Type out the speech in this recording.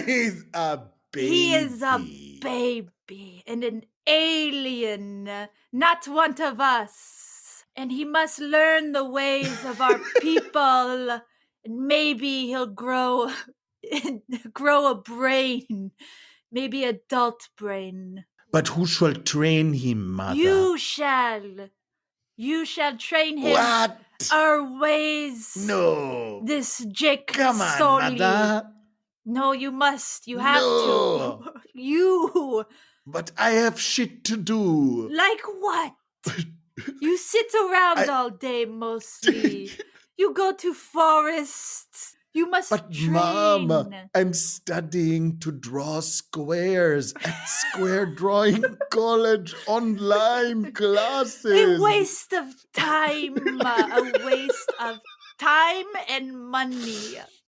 He's a He is a baby. baby and an alien, not one of us. And he must learn the ways of our people, and maybe he'll grow grow a brain, maybe adult brain. But who shall train him, mother? You shall. You shall train him What? our ways. No. This Jake Come on, Sully. mother. No, you must. You have No. to. You. But I have shit to do. Like what? You sit around all day mostly. You go to forests. You must But train. Mom, I'm studying to draw squares at Square Drawing College online classes. A waste of time. A waste of time and money.